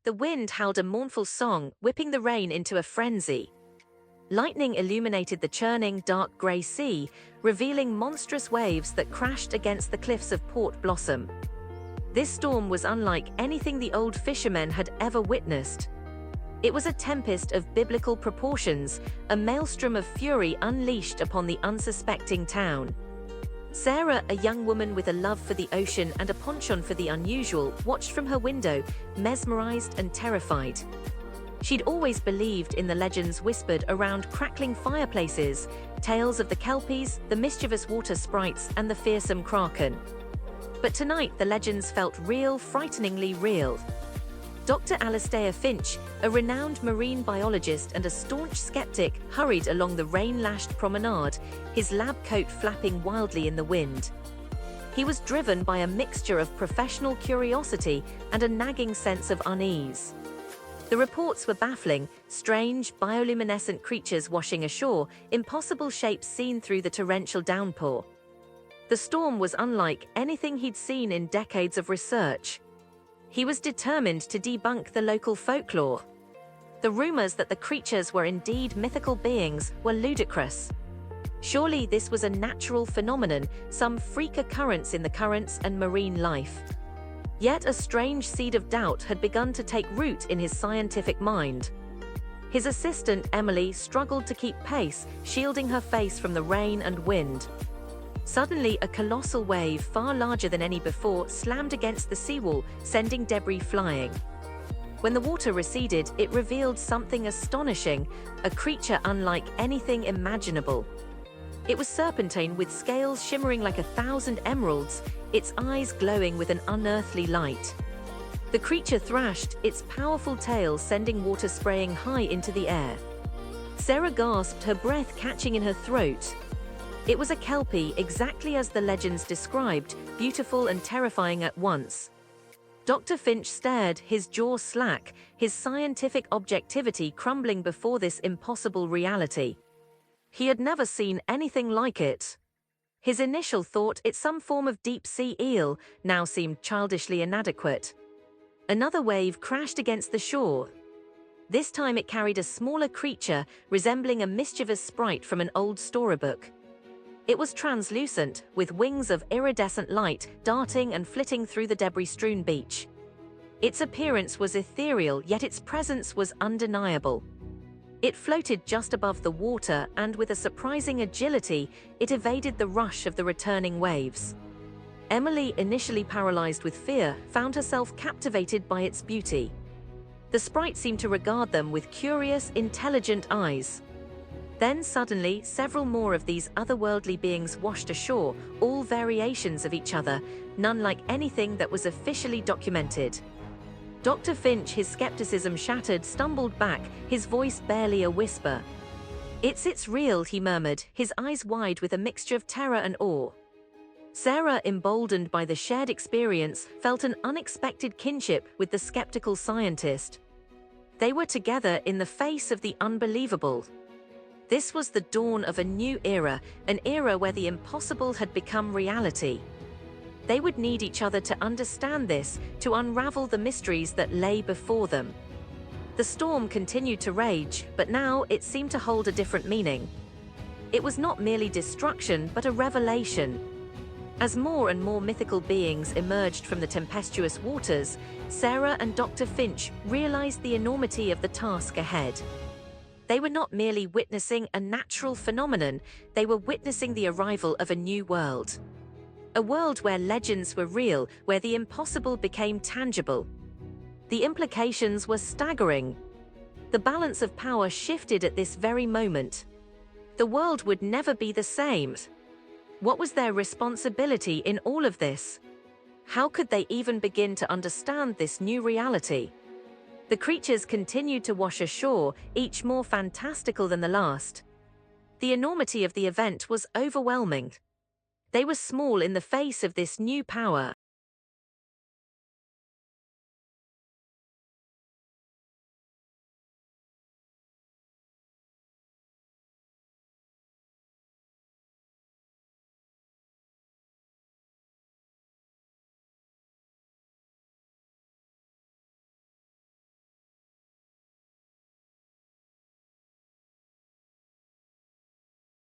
The wind howled a mournful song, whipping the rain into a frenzy. Lightning illuminated the churning, dark grey sea, revealing monstrous waves that crashed against the cliffs of Port Blossom. This storm was unlike anything the old fishermen had ever witnessed. It was a tempest of biblical proportions, a maelstrom of fury unleashed upon the unsuspecting town. Sarah, a young woman with a love for the ocean and a penchant for the unusual, watched from her window, mesmerized and terrified. She'd always believed in the legends whispered around crackling fireplaces, tales of the kelpies, the mischievous water sprites, and the fearsome kraken. But tonight the legends felt real, frighteningly real. Dr. Alastair Finch, a renowned marine biologist and a staunch skeptic, hurried along the rain-lashed promenade, his lab coat flapping wildly in the wind. He was driven by a mixture of professional curiosity and a nagging sense of unease. The reports were baffling: strange, bioluminescent creatures washing ashore, impossible shapes seen through the torrential downpour. The storm was unlike anything he'd seen in decades of research. He was determined to debunk the local folklore. The rumors that the creatures were indeed mythical beings were ludicrous. Surely this was a natural phenomenon, some freak occurrence in the currents and marine life. Yet a strange seed of doubt had begun to take root in his scientific mind. His assistant, Emily, struggled to keep pace, shielding her face from the rain and wind. Suddenly, a colossal wave, far larger than any before, slammed against the seawall, sending debris flying. When the water receded, it revealed something astonishing, a creature unlike anything imaginable. It was serpentine with scales shimmering like 1,000 emeralds, its eyes glowing with an unearthly light. The creature thrashed, its powerful tail sending water spraying high into the air. Sarah gasped, her breath catching in her throat. It was a kelpie, exactly as the legends described, beautiful and terrifying at once. Dr. Finch stared, his jaw slack, his scientific objectivity crumbling before this impossible reality. He had never seen anything like it. His initial thought, it's some form of deep-sea eel, now seemed childishly inadequate. Another wave crashed against the shore. This time it carried a smaller creature, resembling a mischievous sprite from an old storybook. It was translucent, with wings of iridescent light darting and flitting through the debris-strewn beach. Its appearance was ethereal, yet its presence was undeniable. It floated just above the water, and with a surprising agility, it evaded the rush of the returning waves. Emily, initially paralyzed with fear, found herself captivated by its beauty. The sprite seemed to regard them with curious, intelligent eyes. Then suddenly, several more of these otherworldly beings washed ashore, all variations of each other, none like anything that was officially documented. Dr. Finch, his skepticism shattered, stumbled back, his voice barely a whisper. It's real," he murmured, his eyes wide with a mixture of terror and awe. Sarah, emboldened by the shared experience, felt an unexpected kinship with the skeptical scientist. They were together in the face of the unbelievable. This was the dawn of a new era, an era where the impossible had become reality. They would need each other to understand this, to unravel the mysteries that lay before them. The storm continued to rage, but now it seemed to hold a different meaning. It was not merely destruction, but a revelation. As more and more mythical beings emerged from the tempestuous waters, Sarah and Dr. Finch realized the enormity of the task ahead. They were not merely witnessing a natural phenomenon, they were witnessing the arrival of a new world. A world where legends were real, where the impossible became tangible. The implications were staggering. The balance of power shifted at this very moment. The world would never be the same. What was their responsibility in all of this? How could they even begin to understand this new reality? The creatures continued to wash ashore, each more fantastical than the last. The enormity of the event was overwhelming. They were small in the face of this new power.